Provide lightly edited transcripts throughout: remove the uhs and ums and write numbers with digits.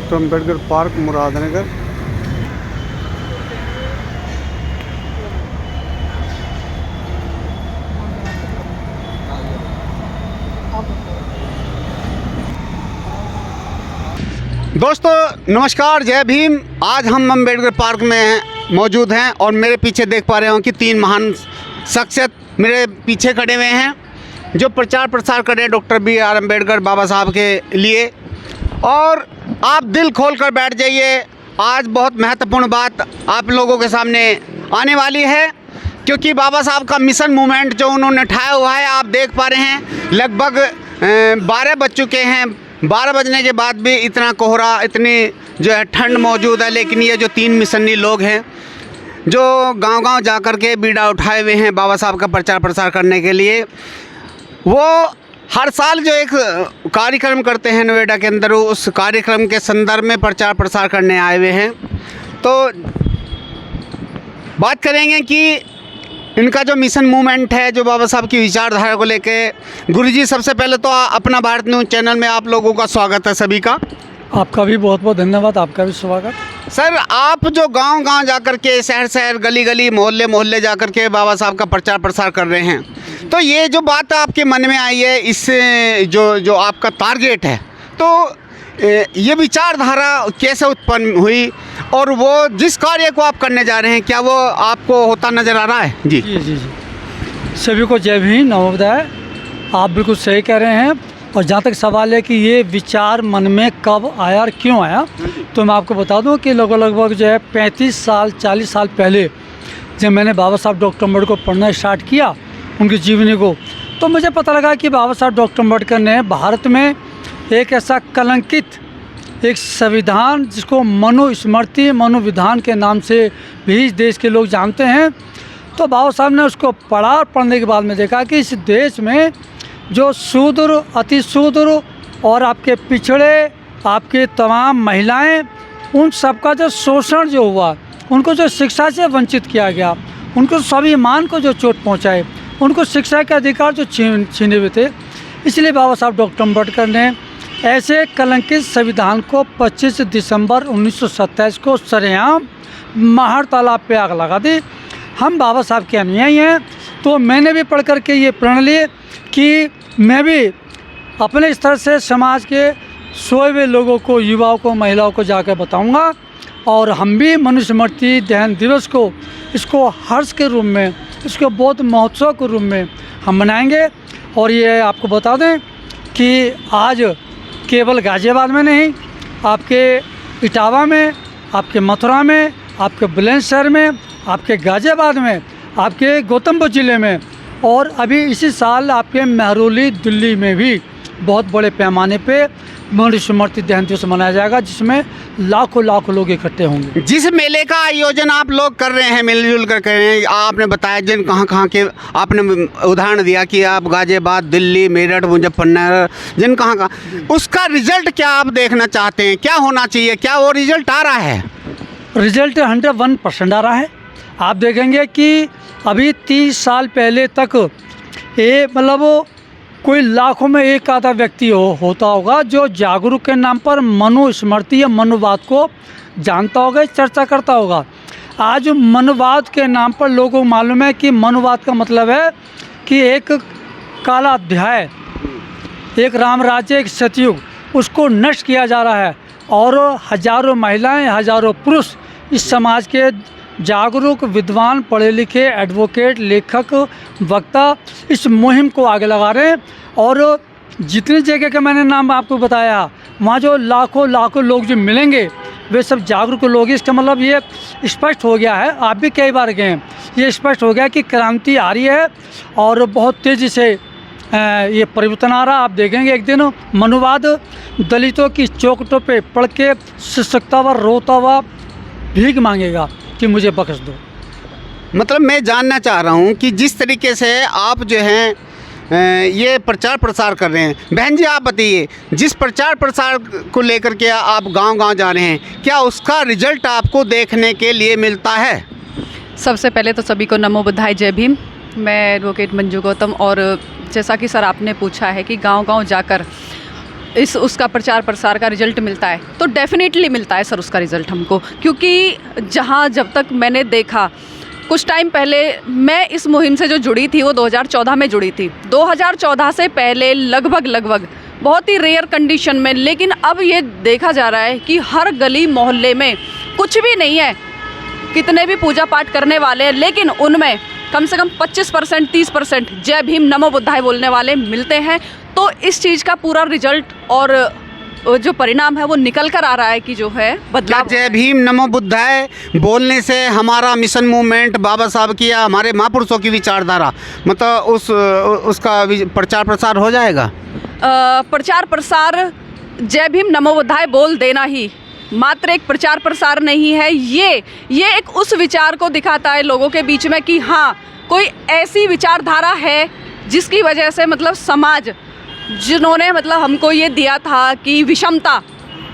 Doctor Ambedkar park Muradnagar. दोस्तों नमस्कार, जय भीम। आज हम अम्बेडकर पार्क में मौजूद हैं और मेरे पीछे देख पा रहे हो कि तीन महान शख्सियत मेरे पीछे खड़े हुए हैं जो प्रचार प्रसार कर रहे हैं डॉक्टर BR अम्बेडकर बाबा साहब के लिए। और आप दिल खोल कर बैठ जाइए, आज बहुत महत्वपूर्ण बात आप लोगों के सामने आने वाली है, क्योंकि बाबा साहब का मिशन मूवमेंट जो उन्होंने उठाया हुआ है, आप देख पा रहे हैं लगभग 12 बज चुके हैं। 12 बजने के बाद भी इतना कोहरा, इतनी जो है ठंड मौजूद है, लेकिन ये जो तीन मिशनरी लोग हैं जो गांव-गांव जा कर के बीड़ा उठाए हुए हैं बाबा साहब का प्रचार प्रसार करने के लिए, वो हर साल जो एक कार्यक्रम करते हैं नोएडा के अंदर, उस कार्यक्रम के संदर्भ में प्रचार प्रसार करने आए हुए हैं। तो बात करेंगे कि इनका जो मिशन मूवमेंट है, जो बाबा साहब की विचारधारा को लेके। गुरुजी, सबसे पहले तो अपना भारत न्यूज़ चैनल में आप लोगों का स्वागत है सभी का। आपका भी बहुत बहुत धन्यवाद, आपका भी स्वागत। सर, आप जो गांव-गांव जाकर के, शहर-शहर, गली-गली, मोहल्ले-मोहल्ले जाकर के बाबा साहब का प्रचार प्रसार कर रहे हैं, तो ये जो बात आपके मन में आई है, इससे जो आपका टारगेट है, तो ये विचारधारा कैसे उत्पन्न हुई और वो जिस कार्य को आप करने जा रहे हैं, क्या वो आपको होता नज़र आ रहा है? जी जी जी जी, सभी को जय भीम, नमोदय। आप बिल्कुल सही कह रहे हैं। और जहाँ तक सवाल है कि ये विचार मन में कब आया और क्यों आया, तो मैं आपको बता दूं कि लगभग जो है 35 साल 40 साल पहले जब मैंने बाबा साहब डॉक्टर अम्बेडकर को पढ़ना स्टार्ट किया, उनकी जीवनी को, तो मुझे पता लगा कि बाबा साहब डॉक्टर अम्बेडकर ने भारत में एक ऐसा कलंकित एक संविधान, जिसको मनुस्मृति मनुविधान के नाम से भी इस देश के लोग जानते हैं, तो बाबा साहब ने उसको पढ़ा और पढ़ने के बाद में देखा कि इस देश में जो शूद्र, अति शूद्र और आपके पिछड़े, आपके तमाम महिलाएं, उन सबका जो शोषण जो हुआ, उनको जो शिक्षा से वंचित किया गया, उनको स्वाभिमान को जो चोट पहुंचाए, उनको शिक्षा के अधिकार जो छीने हुए थे, इसलिए बाबा साहब डॉक्टर अम्बेडकर ने ऐसे कलंकित संविधान को 25 दिसंबर 1927 को सरेआम महार तालाब पे आग लगा दी। हम बाबा साहब के अनुयायी हैं, तो मैंने भी पढ़ कर के ये प्रण लिए कि मैं भी अपने स्तर से समाज के सोए हुए लोगों को, युवाओं को, महिलाओं को जाकर बताऊंगा, और हम भी मनुस्मृति दहन दिवस को, इसको हर्ष के रूप में, इसको बौद्ध महोत्सव के रूप में हम मनाएंगे। और ये आपको बता दें कि आज केवल गाज़ियाबाद में नहीं, आपके इटावा में, आपके मथुरा में, आपके बुलंदशहर में, आपके गाज़ियाबाद में, आपके गौतम बुद्ध ज़िले में, और अभी इसी साल आपके महरौली दिल्ली में भी बहुत बड़े पैमाने पे मनुस्मृति दहन दिवस मनाया जाएगा, जिसमें लाखों लोग इकट्ठे होंगे। जिस मेले का आयोजन आप लोग कर रहे हैं, मिलजुल कर कर रहे हैं, आपने बताया जिन कहाँ के आपने उदाहरण दिया कि आप गाज़ियाबाद, दिल्ली, मेरठ, मुजफ्फरनगर, जिन कहाँ, उसका रिजल्ट क्या आप देखना चाहते हैं? क्या होना चाहिए? क्या वो रिजल्ट आ रहा है? रिजल्ट 101% आ रहा है। आप देखेंगे कि अभी 30 साल पहले तक ये मतलब कोई लाखों में एक आधा व्यक्ति होता होगा जो जागरूक के नाम पर मनुस्मृति या मनुवाद को जानता होगा, चर्चा करता होगा। आज मनुवाद के नाम पर लोगों को मालूम है कि मनुवाद का मतलब है कि एक काला अध्याय, एक राम राज्य, एक सतयुग, उसको नष्ट किया जा रहा है, और हजारों महिलाएं, हजारों पुरुष इस समाज के जागरूक, विद्वान, पढ़े लिखे, एडवोकेट, लेखक, वक्ता इस मुहिम को आगे लगा रहे हैं। और जितनी जगह का मैंने नाम आपको बताया, वहाँ जो लाखों लोग जो मिलेंगे, वे सब जागरूक लोग हैं। इसका मतलब ये स्पष्ट हो गया है, आप भी कई बार गए हैं, ये स्पष्ट हो गया कि क्रांति आ रही है और बहुत तेज़ी से ये परिवर्तन आ रहा। आप देखेंगे एक दिन मनुवाद दलितों की चौखटों पे पढ़ के सशक्ता हुआ, रोता हुआ भीख मांगेगा कि मुझे बख्श दो। मतलब मैं जानना चाह रहा हूँ कि जिस तरीके से आप जो हैं ये प्रचार प्रसार कर रहे हैं, बहन जी आप बताइए, जिस प्रचार प्रसार को लेकर के आप गांव-गांव जा रहे हैं, क्या उसका रिजल्ट आपको देखने के लिए मिलता है? सबसे पहले तो सभी को नमो बुद्धाय, जय भीम। मैं एडवोकेट मंजू गौतम, और जैसा कि सर आपने पूछा है कि गांव-गांव जाकर इस उसका प्रचार प्रसार का रिजल्ट मिलता है, तो डेफिनेटली मिलता है सर उसका रिजल्ट हमको, क्योंकि जहाँ जब तक मैंने देखा, कुछ टाइम पहले मैं इस मुहिम से जो जुड़ी थी वो 2014 में जुड़ी थी। 2014 से पहले लगभग बहुत ही रेयर कंडीशन में, लेकिन अब ये देखा जा रहा है कि हर गली मोहल्ले में कुछ भी नहीं है, कितने भी पूजा पाठ करने वाले हैं, लेकिन उनमें कम से कम 25% 30% जय भीम नमो बुद्धाय बोलने वाले मिलते हैं। तो इस चीज़ का पूरा रिजल्ट और जो परिणाम है वो निकल कर आ रहा है कि जो है क्या बदलाव। जय भीम नमो बुद्धाय बोलने से हमारा मिशन मूवमेंट, बाबा साहब की या हमारे महापुरुषों की विचारधारा, मतलब उसका प्रचार प्रसार हो जाएगा? प्रचार प्रसार जय भीम नमो बुद्धाय बोल देना ही मात्र एक प्रचार प्रसार नहीं है, ये एक उस विचार को दिखाता है लोगों के बीच में कि हाँ, कोई ऐसी विचारधारा है जिसकी वजह से मतलब समाज, जिन्होंने मतलब हमको ये दिया था कि विषमता,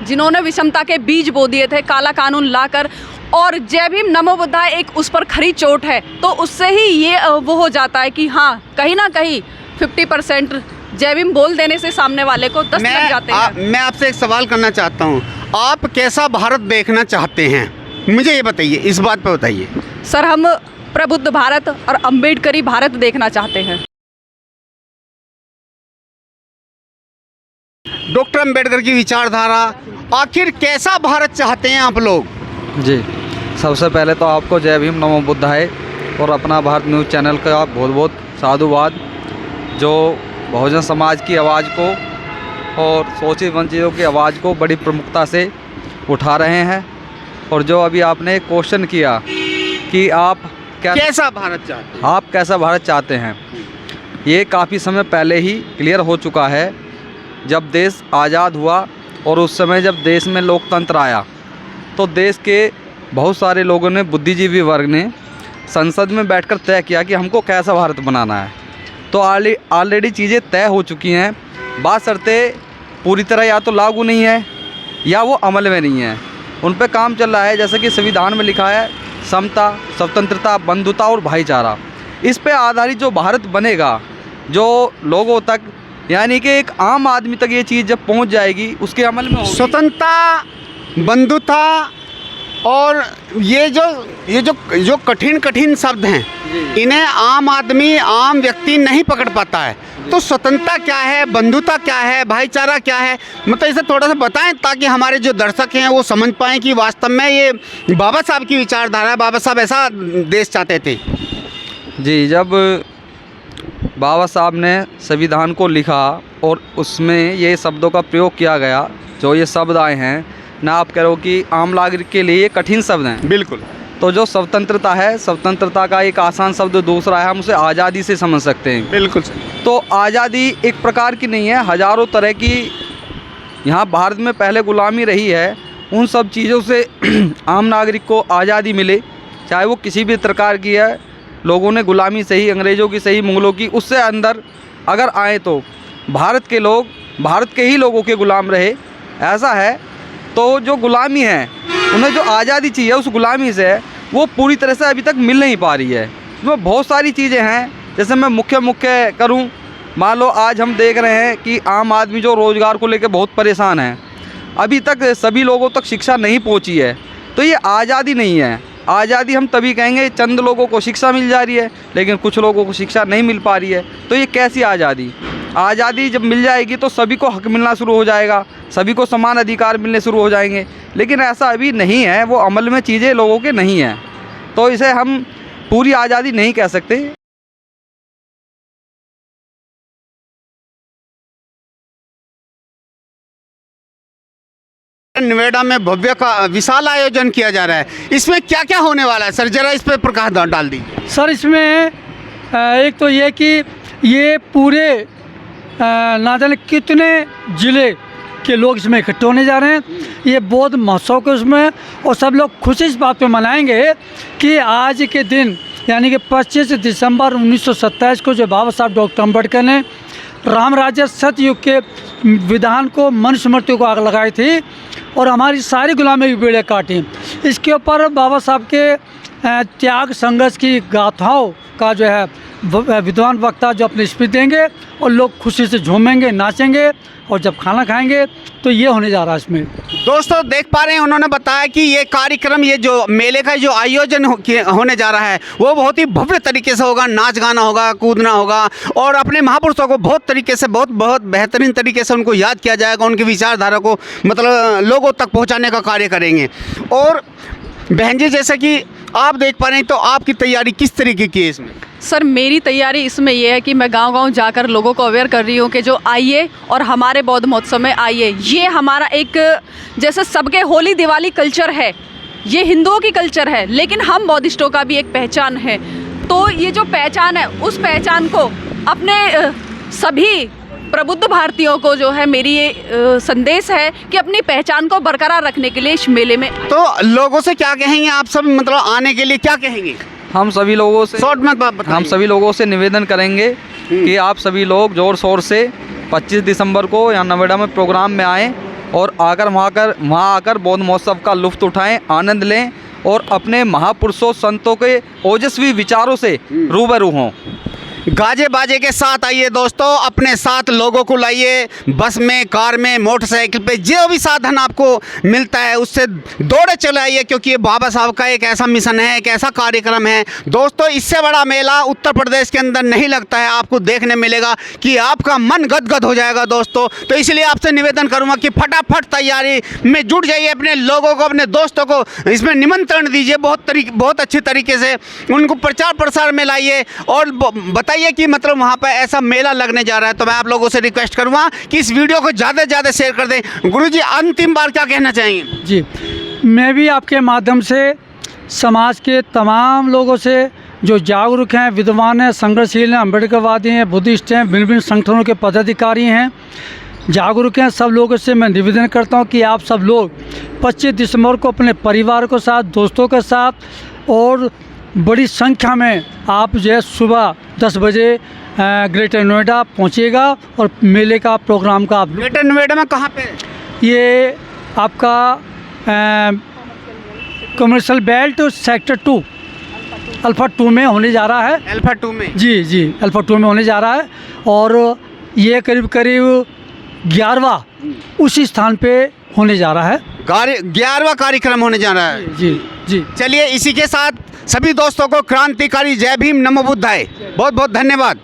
जिन्होंने विषमता के बीज बो दिए थे काला कानून लाकर, और जय भीम नमो बुद्धाय एक उस पर खरी चोट है, तो उससे ही ये वो हो जाता है कि हाँ, कहीं ना कहीं 50% जय भीम बोल देने से सामने वाले को 10 लग जाते हैं। मैं आपसे एक सवाल करना चाहता हूँ, आप कैसा भारत देखना चाहते हैं? मुझे ये बताइए, इस बात पे बताइए। सर, हम प्रबुद्ध भारत और अम्बेडकरी भारत देखना चाहते हैं। डॉक्टर अम्बेडकर की विचारधारा, आखिर कैसा भारत चाहते हैं आप लोग? जी, सबसे पहले तो आपको जय भीम नमो बुद्धाय और अपना भारत न्यूज़ चैनल का बहुत बहुत साधुवाद, जो बहुजन समाज की आवाज़ को और शोषित वंचितों की आवाज़ को बड़ी प्रमुखता से उठा रहे हैं। और जो अभी आपने क्वेश्चन किया कि आप कैसा भारत चाहते हैं, आप कैसा भारत चाहते हैं, ये काफ़ी समय पहले ही क्लियर हो चुका है। जब देश आज़ाद हुआ और उस समय जब देश में लोकतंत्र आया, तो देश के बहुत सारे लोगों ने, बुद्धिजीवी वर्ग ने संसद में बैठकर तय किया कि हमको कैसा भारत बनाना है। तो ऑलरेडी चीज़ें तय हो चुकी हैं, बात शर्तें पूरी तरह या तो लागू नहीं है या वो अमल में नहीं है, उन पे काम चल रहा है। जैसे कि संविधान में लिखा है समता, स्वतंत्रता, बंधुता और भाईचारा। इस पे आधारित जो भारत बनेगा, जो लोगों तक, यानी कि एक आम आदमी तक ये चीज़ जब पहुंच जाएगी, उसके अमल में होगी। स्वतंत्रता, बंधुता और ये जो कठिन शब्द हैं, इन्हें आम आदमी, आम व्यक्ति नहीं पकड़ पाता है। तो स्वतंत्रता क्या है, बंधुता क्या है, भाईचारा क्या है, मतलब इसे थोड़ा सा बताएं ताकि हमारे जो दर्शक हैं वो समझ पाएं कि वास्तव में ये बाबा साहब की विचारधारा है। बाबा साहब ऐसा देश चाहते थे। जी, जब बाबा साहब ने संविधान को लिखा और उसमें ये शब्दों का प्रयोग किया गया, जो ये शब्द आए हैं ना, आप कह रहे हो कि आम नागरिक के लिए ये कठिन शब्द हैं। बिल्कुल। तो जो स्वतंत्रता है, स्वतंत्रता का एक आसान शब्द दूसरा है, हम उसे आज़ादी से समझ सकते हैं। बिल्कुल। तो आज़ादी एक प्रकार की नहीं है, हज़ारों तरह की यहाँ भारत में पहले गुलामी रही है। उन सब चीज़ों से आम नागरिक को आज़ादी मिले, चाहे वो किसी भी प्रकार की है। लोगों ने गुलामी से ही, अंग्रेज़ों की सही, मुग़लों की, उससे अंदर अगर आए तो भारत के लोग भारत के ही लोगों के गुलाम रहे, ऐसा है। तो जो गुलामी है, उन्हें जो आज़ादी चाहिए उस गुलामी से, वो पूरी तरह से अभी तक मिल नहीं पा रही है। इसमें बहुत सारी चीज़ें हैं, जैसे मैं मुख्य करूं, मान लो आज हम देख रहे हैं कि आम आदमी जो रोज़गार को लेकर बहुत परेशान है, अभी तक सभी लोगों तक शिक्षा नहीं पहुंची है। तो ये आज़ादी नहीं है। आज़ादी हम तभी कहेंगे चंद लोगों को शिक्षा मिल जा रही है, लेकिन कुछ लोगों को शिक्षा नहीं मिल पा रही है। तो ये कैसी आज़ादी? आज़ादी जब मिल जाएगी तो सभी को हक मिलना शुरू हो जाएगा, सभी को समान अधिकार मिलने शुरू हो जाएंगे, लेकिन ऐसा अभी नहीं है। वो अमल में चीज़ें लोगों के नहीं हैं, तो इसे हम पूरी आज़ादी नहीं कह सकते। नोएडा में भव्य का विशाल आयोजन किया जा रहा है, इसमें क्या क्या होने वाला है सर, जरा इस पर प्रकाश डाल दीजिए। सर, इसमें एक तो ये कि ये पूरे ना जाने कितने ज़िले के लोग इसमें इकट्ठे होने जा रहे हैं। ये बौद्ध महोत्सव के उसमें, और सब लोग खुशी इस बात पे मनाएंगे कि आज के दिन यानी कि 25 दिसंबर 1927 को जो बाबा साहब डॉक्टर अम्बेडकर ने राम राज्य सतयुग के विधान को, मनुस्मृति को आग लगाई थी और हमारी सारी गुलामी की बेड़े काटी। इसके ऊपर बाबा साहब के त्याग संघर्ष की गाथाओं का जो है विद्वान वक्ता जो अपनी स्पीच देंगे और लोग खुशी से झूमेंगे, नाचेंगे, और जब खाना खाएंगे तो ये होने जा रहा है इसमें। दोस्तों देख पा रहे हैं, उन्होंने बताया कि ये कार्यक्रम, ये जो मेले का जो आयोजन होने जा रहा है वो बहुत ही भव्य तरीके से होगा। नाच गाना होगा, कूदना होगा, और अपने महापुरुषों को बहुत तरीके से, बहुत बेहतरीन तरीके से उनको याद किया जाएगा। उनकी विचारधारा को मतलब लोगों तक पहुंचाने का कार्य करेंगे। और बहन जी, जैसा कि आप देख पा रहे हैं, तो आपकी तैयारी किस तरीके की है इसमें? सर, मेरी तैयारी इसमें यह है कि मैं गांव-गांव जाकर लोगों को अवेयर कर रही हूँ कि जो आइए और हमारे बौद्ध महोत्सव में आइए। ये हमारा एक, जैसे सबके होली दिवाली कल्चर है, ये हिंदुओं की कल्चर है, लेकिन हम बौद्धिस्टों का भी एक पहचान है। तो ये जो पहचान है, उस पहचान को अपने सभी प्रबुद्ध भारतीयों को जो है मेरी ये संदेश है कि अपनी पहचान को बरकरार रखने के लिए इस मेले में। तो लोगों से क्या कहेंगे आप सब, मतलब आने के लिए क्या कहेंगे? हम सभी लोगों से शॉर्ट में बताइए। हम सभी लोगों से निवेदन करेंगे कि आप सभी लोग ज़ोर शोर से 25 दिसंबर को यहाँ नोएडा में प्रोग्राम में आएँ और वहाँ आकर बौद्ध महोत्सव का लुत्फ़ उठाएं, आनंद लें और अपने महापुरुषों संतों के ओजस्वी विचारों से रूबरू हों। गाजे बाजे के साथ आइए दोस्तों, अपने साथ लोगों को लाइए, बस में, कार में, मोटरसाइकिल पे, जो भी साधन आपको मिलता है उससे दौड़े चले आइए, क्योंकि ये बाबा साहब का एक ऐसा मिशन है, एक ऐसा कार्यक्रम है दोस्तों। इससे बड़ा मेला उत्तर प्रदेश के अंदर नहीं लगता है। आपको देखने मिलेगा कि आपका मन गदगद हो जाएगा दोस्तों। तो इसलिए आपसे निवेदन करूँगा कि फटाफट तैयारी में जुट जाइए, अपने लोगों को, अपने दोस्तों को इसमें निमंत्रण दीजिए, बहुत अच्छी तरीके से उनको प्रचार प्रसार में लाइए और बताइए कि मतलब वहाँ पर ऐसा मेला लगने जा रहा है। तो मैं आप लोगों से रिक्वेस्ट करूँगा कि इस वीडियो को ज़्यादा से ज़्यादा शेयर कर दें। गुरुजी, अंतिम बार क्या कहना चाहेंगे? जी, मैं भी आपके माध्यम से समाज के तमाम लोगों से जो जागरूक हैं, विद्वान हैं, संघर्षशील हैं, अम्बेडकरवादी हैं, बुद्धिस्ट हैं, भिन्न संगठनों के पदाधिकारी हैं, जागरूक हैं, सब लोगों से मैं निवेदन करता हूं कि आप सब लोग 25 दिसंबर को अपने परिवार के साथ, दोस्तों के साथ और बड़ी संख्या में आप जो है सुबह 10 बजे ग्रेटर नोएडा पहुंचिएगा और मेले का प्रोग्राम का आप। ग्रेटर नोएडा में कहाँ पे? ये आपका कमर्शियल बेल्ट सेक्टर 2 अल्फ़ा 2 में होने जा रहा है। अल्फ़ा 2 में? जी, अल्फ़ा 2 में होने जा रहा है, और ये करीब 11वां उसी स्थान पे होने जा रहा है। 11वां कार्यक्रम होने जा रहा है। जी। चलिए, इसी के साथ सभी दोस्तों को क्रांतिकारी जय भीम, नमो बुद्धाय, बहुत बहुत धन्यवाद।